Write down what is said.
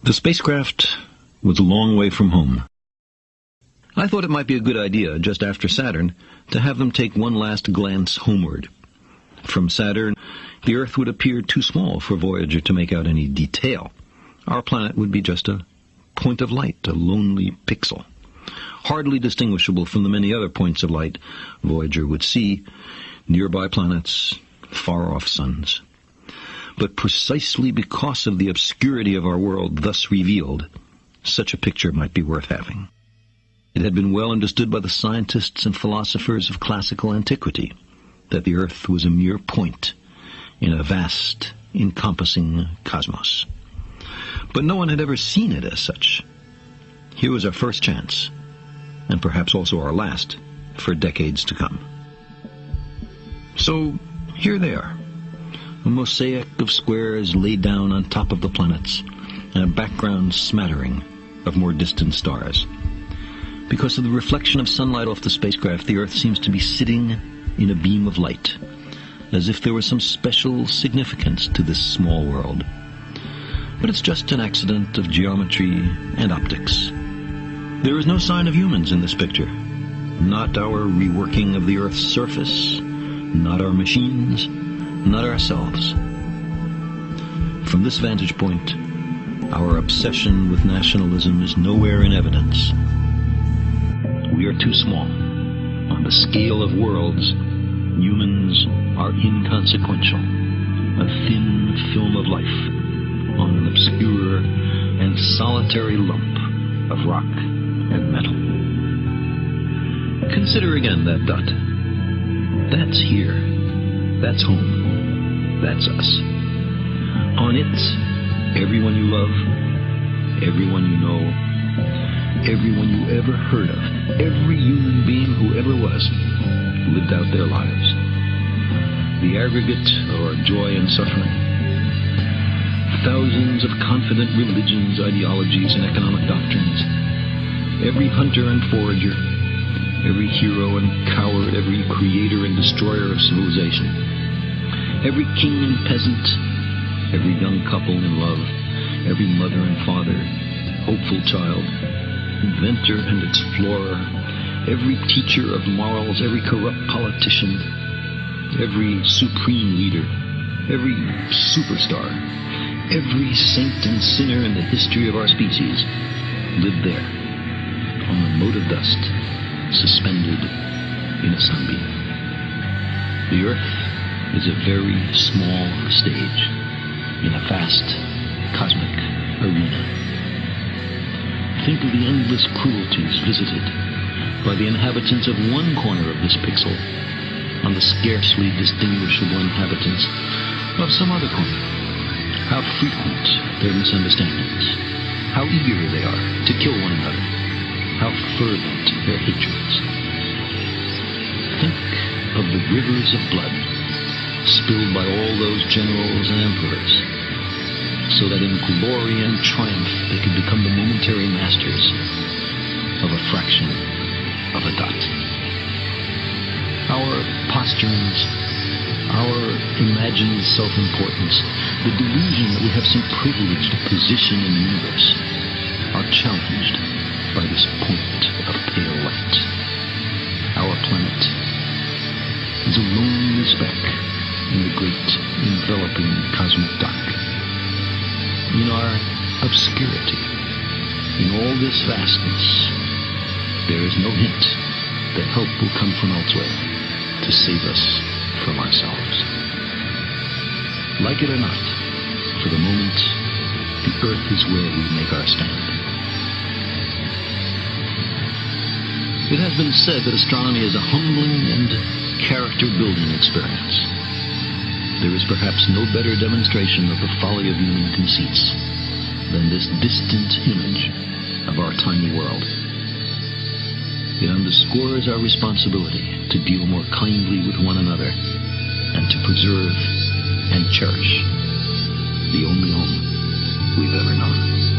The spacecraft was a long way from home. I thought it might be a good idea, just after Saturn, to have them take one last glance homeward. From Saturn, the Earth would appear too small for Voyager to make out any detail. Our planet would be just a point of light, a lonely pixel, hardly distinguishable from the many other points of light Voyager would see, nearby planets, far-off suns. But precisely because of the obscurity of our world thus revealed, such a picture might be worth having. It had been well understood by the scientists and philosophers of classical antiquity that the Earth was a mere point in a vast, encompassing cosmos. But no one had ever seen it as such. Here was our first chance, and perhaps also our last, for decades to come. So, here they are. A mosaic of squares laid down on top of the planets, and a background smattering of more distant stars. Because of the reflection of sunlight off the spacecraft, the Earth seems to be sitting in a beam of light, as if there was some special significance to this small world. But it's just an accident of geometry and optics. There is no sign of humans in this picture. Not our reworking of the Earth's surface, not our machines, not ourselves. From this vantage point, our obsession with nationalism is nowhere in evidence. We are too small. On the scale of worlds, humans are inconsequential, a thin film of life on an obscure and solitary lump of rock and metal. Consider again that dot. That's here. That's home. That's us. On it, everyone you love, everyone you know, everyone you ever heard of, every human being who ever was, lived out their lives. The aggregate of our joy and suffering. Thousands of confident religions, ideologies, and economic doctrines. Every hunter and forager, every hero and coward, every creator and destroyer of civilization. Every king and peasant, every young couple in love, every mother and father, hopeful child, inventor and explorer, every teacher of morals, every corrupt politician, every supreme leader, every superstar, every saint and sinner in the history of our species lived there, on a mote of dust, suspended in a sunbeam. The Earth is a very small stage in a vast cosmic arena. Think of the endless cruelties visited by the inhabitants of one corner of this pixel on the scarcely distinguishable inhabitants of some other corner. How frequent their misunderstandings, how eager they are to kill one another, how fervent their hatreds. Think of the rivers of blood spilled by all those generals and emperors, so that in glory and triumph they could become the momentary masters of a fraction of a dot. Our posturings, our imagined self-importance, the delusion that we have some privileged position in the universe, are challenged by this point of pale light. Our planet is a lonely speck in the great enveloping cosmic dark. In our obscurity, in all this vastness, there is no hint that help will come from elsewhere to save us from ourselves. Like it or not, for the moment, the Earth is where we make our stand. It has been said that astronomy is a humbling and character-building experience. There is perhaps no better demonstration of the folly of human conceits than this distant image of our tiny world. It underscores our responsibility to deal more kindly with one another and to preserve and cherish the only home we've ever known.